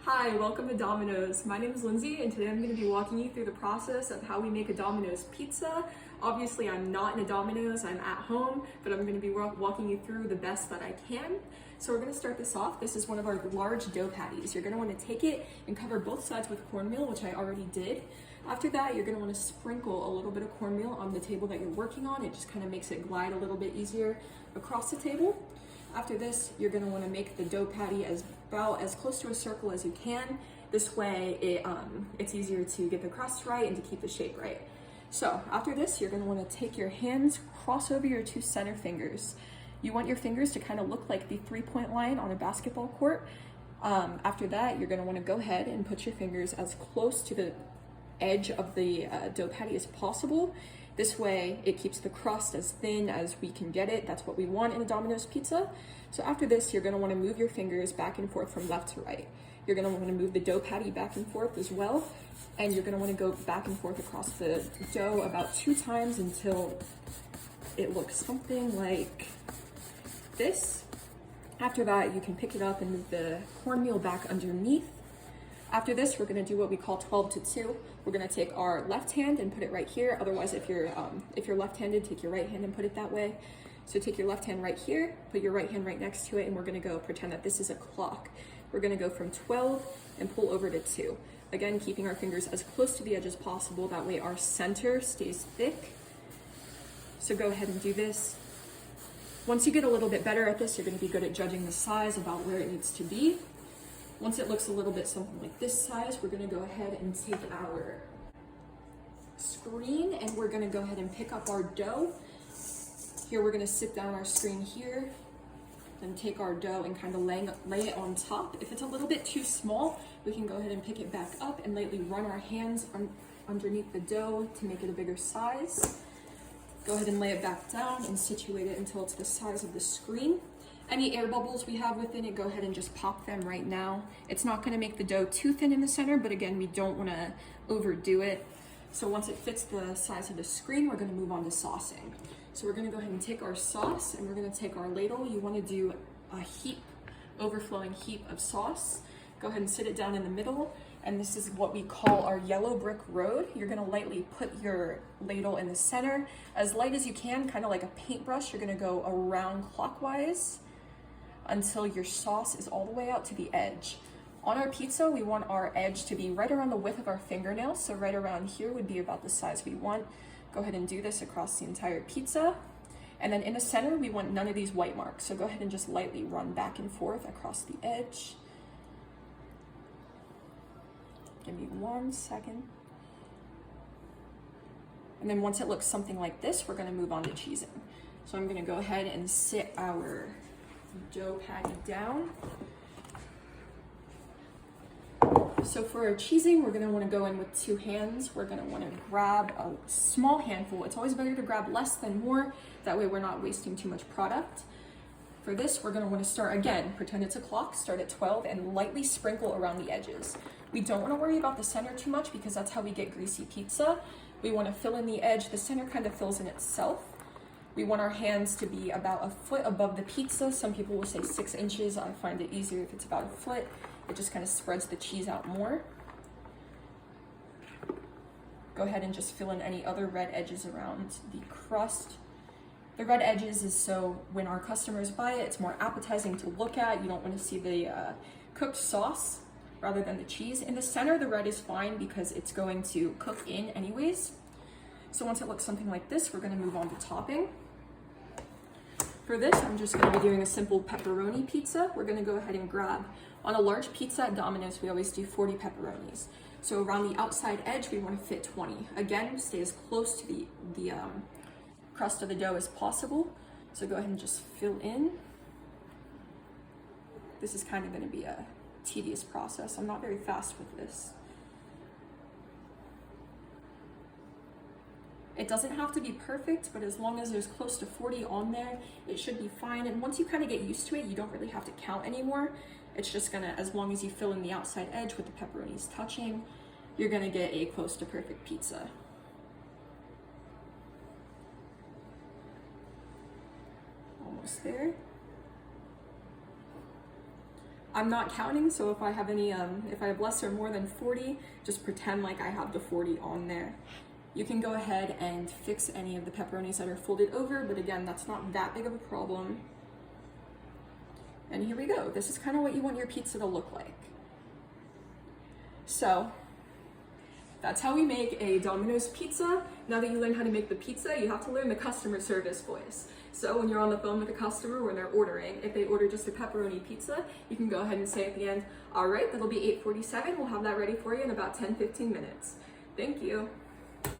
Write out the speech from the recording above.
Hi, welcome to Domino's. My name is Lindsay and today I'm going to be walking you through the process of how we make a Domino's pizza. Obviously I'm not in a Domino's, I'm at home, but I'm going to be walking you through the best that I can. So we're going to start this off. This is one of our large dough patties. You're going to want to take it and cover both sides with cornmeal, which I already did. After that, you're going to want to sprinkle a little bit of cornmeal on the table that you're working on. It just kind of makes it glide a little bit easier across the table. After this, you're going to want to make the dough patty about as close to a circle as you can. This way it's easier to get the crust right and to keep the shape right. So after this, you're going to want to take your hands, cross over your two center fingers. You want your fingers to kind of look like the 3-point line on a basketball court. After that, you're going to want to go ahead and put your fingers as close to the edge of the dough patty as possible. This way it keeps the crust as thin as we can get it. That's what we want in a Domino's pizza. So after this, you're going to want to move your fingers back and forth from left to right. You're going to want to move the dough patty back and forth as well. And you're going to want to go back and forth across the dough about 2 times until it looks something like this. After that, you can pick it up and move the cornmeal back underneath. After this, we're going to do what we call 12 to 2. We're going to take our left hand and put it right here. Otherwise, if you're left-handed, take your right hand and put it that way. So take your left hand right here, put your right hand right next to it, and we're going to go pretend that this is a clock. We're going to go from 12 and pull over to 2. Again, keeping our fingers as close to the edge as possible. That way our center stays thick. So go ahead and do this. Once you get a little bit better at this, you're going to be good at judging the size about where it needs to be. Once it looks a little bit something like this size, we're going to go ahead and take our screen and we're going to go ahead and pick up our dough. Here we're going to sit down our screen here, then take our dough and kind of lay it on top. If it's a little bit too small, we can go ahead and pick it back up and lightly run our hands underneath the dough to make it a bigger size. Go ahead and lay it back down and situate it until it's the size of the screen. Any air bubbles we have within it, go ahead and just pop them right now. It's not going to make the dough too thin in the center, but again, we don't want to overdo it. So once it fits the size of the screen, we're going to move on to saucing. So we're going to go ahead and take our sauce and we're going to take our ladle. You want to do a heap, overflowing heap of sauce. Go ahead and sit it down in the middle. And this is what we call our yellow brick road. You're going to lightly put your ladle in the center, as light as you can, kind of like a paintbrush. You're going to go around clockwise until your sauce is all the way out to the edge. On our pizza, we want our edge to be right around the width of our fingernails, so right around here would be about the size we want. Go ahead and do this across the entire pizza. And then in the center, we want none of these white marks, so go ahead and just lightly run back and forth across the edge. Give me 1 second. And then once it looks something like this, we're gonna move on to cheesing. So I'm gonna go ahead and sit our dough patty down. So for our cheesing, we're going to want to go in with 2 hands. We're going to want to grab a small handful. It's always better to grab less than more. That way we're not wasting too much product. For this, we're going to want to start again, pretend it's a clock, start at 12 and lightly sprinkle around the edges. We don't want to worry about the center too much because that's how we get greasy pizza. We want to fill in the edge. The center kind of fills in itself. We want our hands to be about a foot above the pizza. Some people will say 6 inches. I find it easier if it's about a foot. It just kind of spreads the cheese out more. Go ahead and just fill in any other red edges around the crust. The red edges is so when our customers buy it, it's more appetizing to look at. You don't want to see the cooked sauce rather than the cheese. In the center, the red is fine because it's going to cook in anyways. So once it looks something like this, we're going to move on to topping. For this, I'm just going to be doing a simple pepperoni pizza. We're going to go ahead and grab, on a large pizza at Domino's, we always do 40 pepperonis. So around the outside edge, we want to fit 20. Again, stay as close to the crust of the dough as possible. So go ahead and just fill in. This is kind of going to be a tedious process. I'm not very fast with this. It doesn't have to be perfect, but as long as there's close to 40 on there, it should be fine. And once you kind of get used to it, you don't really have to count anymore. It's just gonna, as long as you fill in the outside edge with the pepperonis touching, you're gonna get a close to perfect pizza. Almost there. I'm not counting, so if I have any, if I have less or more than 40, just pretend like I have the 40 on there. You can go ahead and fix any of the pepperonis that are folded over, but again, that's not that big of a problem. And here we go. This is kind of what you want your pizza to look like. So that's how we make a Domino's pizza. Now that you learn how to make the pizza, you have to learn the customer service voice. So when you're on the phone with a customer when they're ordering, if they order just a pepperoni pizza, you can go ahead and say at the end, all right, that'll be $8.47. We'll have that ready for you in about 10-15 minutes. Thank you.